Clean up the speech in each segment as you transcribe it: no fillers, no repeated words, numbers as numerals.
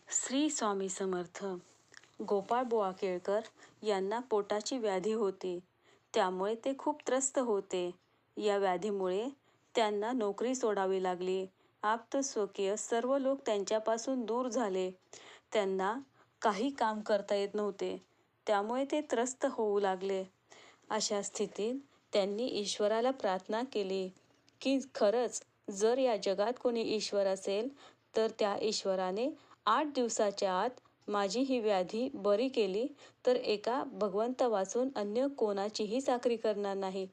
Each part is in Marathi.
श्री स्वामी समर्थ. गोपाळबुवा केळकर यांना पोटाची व्याधी होती. त्यामुळे ते खूप त्रस्त होते. या व्याधीमुळे त्यांना नोकरी सोडावी लागली. आप्तस्वकीय सर्व लोक त्यांच्यापासून दूर झाले. त्यांना काही काम करता येत नव्हते. त्यामुळे ते त्रस्त होऊ लागले. अशा स्थितीत त्यांनी ईश्वराला प्रार्थना केली की खरंच जर या जगात कोणी ईश्वर असेल तर त्या ईश्वराने 8 दिवसाच्या आत माझी ही व्याधी बरी केली तर एका भगवंता वाचून अन्य कोणाचीही चाकरी करणार नाही,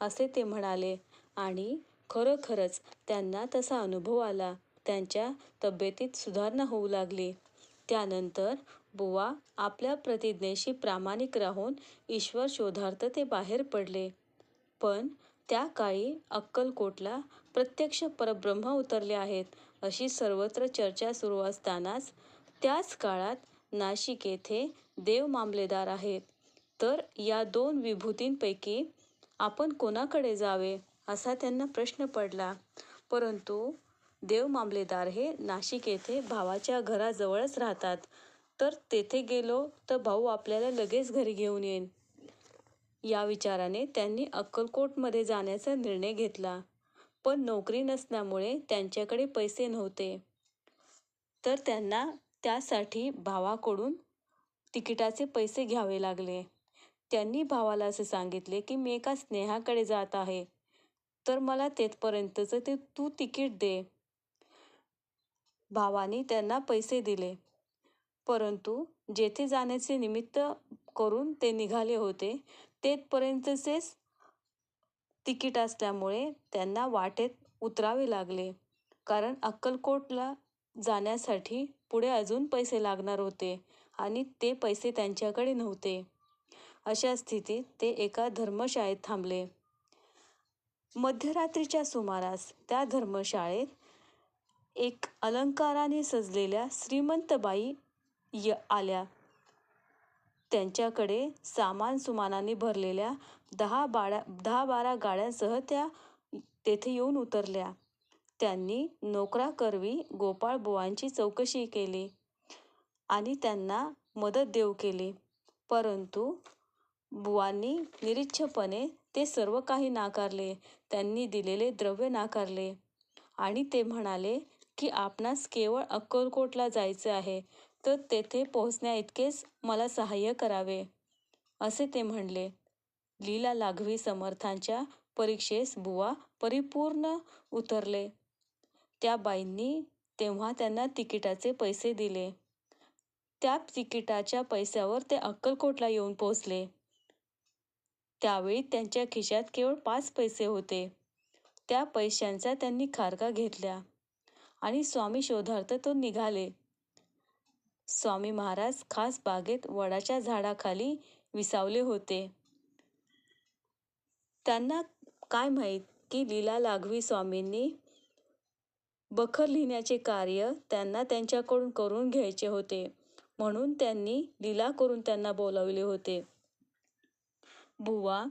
असे ते म्हणाले. आणि खरोखरच त्यांना तसा अनुभव आला. त्यांच्या तब्येतीत सुधारणा होऊ लागली. त्यानंतर बुवा आपल्या प्रतिज्ञेशी प्रामाणिक राहून ईश्वर शोधार्थ ते बाहेर पडले. पण त्या काळी अक्कलकोटला प्रत्यक्ष परब्रह्म उतरले आहेत, अशी सर्वत्र चर्चा सुरू असतानाच त्याच काळात नाशिक येथे देव मामलेदार आहेत. तर या 2 विभूतींपैकी आपण कोणाकडे जावे, असा त्यांना प्रश्न पडला. परंतु देव मामलेदार हे नाशिक येथे भावाच्या घराजवळच राहतात. तर तेथे गेलो तर भाऊ आपल्याला लगेच घरी घेऊन येईल, या विचाराने त्यांनी अक्कलकोटमध्ये जाण्याचा निर्णय घेतला. पण नोकरी नसल्यामुळे त्यांच्याकडे पैसे नव्हते. तर त्यांना त्यासाठी भावाकडून तिकिटाचे पैसे घ्यावे लागले. त्यांनी भावाला असे सांगितले की मी एका स्नेहाकडे जात आहे, तर मला तेथपर्यंतचं ते तू तिकीट दे. भावाने त्यांना पैसे दिले. परंतु जेथे जाण्याचे निमित्त करून ते निघाले होते तेथपर्यंतचेच तिकीट असल्यामुळे त्यांना वाटेत उतरावे लागले. कारण अक्कलकोटला जाण्यासाठी पुढे अजून पैसे लागणार होते आणि ते पैसे त्यांच्याकडे नव्हते. अशा स्थितीत ते एका धर्मशाळेत थांबले. मध्यरात्रीच्या सुमारास त्या धर्मशाळेत एक अलंकाराने सजलेल्या श्रीमंत बाई आल्या. त्यांच्याकडे सामान सुमानाने भरलेल्या 10-12 गाड्यांसह त्या तेथे येऊन उतरल्या. त्यांनी नोकराकरवी गोपाळबुवांची चौकशी केली आणि त्यांना मदत देऊ केली. परंतु बुवांनी निरीच्छपणे ते सर्व काही नाकारले. त्यांनी दिलेले द्रव्य नाकारले आणि ते म्हणाले की आपणास केवळ अक्कलकोटला जायचे आहे, तर तेथे पोहोचण्याइतकेच मला सहाय्य करावे, असे ते म्हणले. लीला लाघवी समर्थांच्या परीक्षेस बुवा परिपूर्ण उतरले. त्या बाईंनी तेव्हा त्यांना तिकिटाचे पैसे दिले. त्या तिकिटाच्या पैशावर ते अक्कलकोटला येऊन पोहोचले. त्यावेळी त्यांच्या खिशात केवळ 5 पैसे होते. त्या पैशांचा त्यांनी खारका घेतल्या आणि स्वामी शोधार्थ तो निघाले. स्वामी महाराज खास बागेत वडाच्या झाडाखाली विसावले होते. त्यांना काय माहीत की लीला लाघवी स्वामींनी बखर लिहिण्याचे कार्य त्यांना त्यांच्याकडून करून घ्यायचे होते, म्हणून त्यांनी लीला करून त्यांना बोलावले होते. बुवा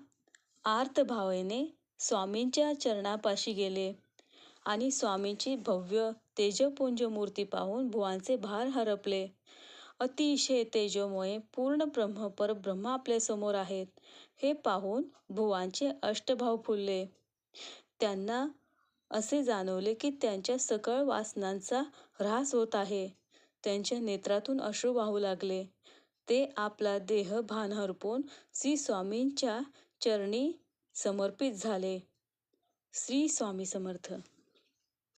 आर्त भावेने स्वामींच्या चरणापाशी गेले आणि स्वामींची भव्य तेजपुंज मूर्ती पाहून बुवांचे भार हरपले. अतिशय तेजोमय पूर्ण परब्रह्म आपल्यासमोर आहेत, हे पाहून बुवांचे अष्टभाव फुलले. त्यांना असे जाणवले की त्यांच्या सकळ वासनांचा ऱ्हास होत आहे. त्यांच्या नेत्रातून अश्रू वाहू लागले. ते आपला देह भान हरपून श्री स्वामींच्या चरणी समर्पित झाले. श्री स्वामी समर्थ.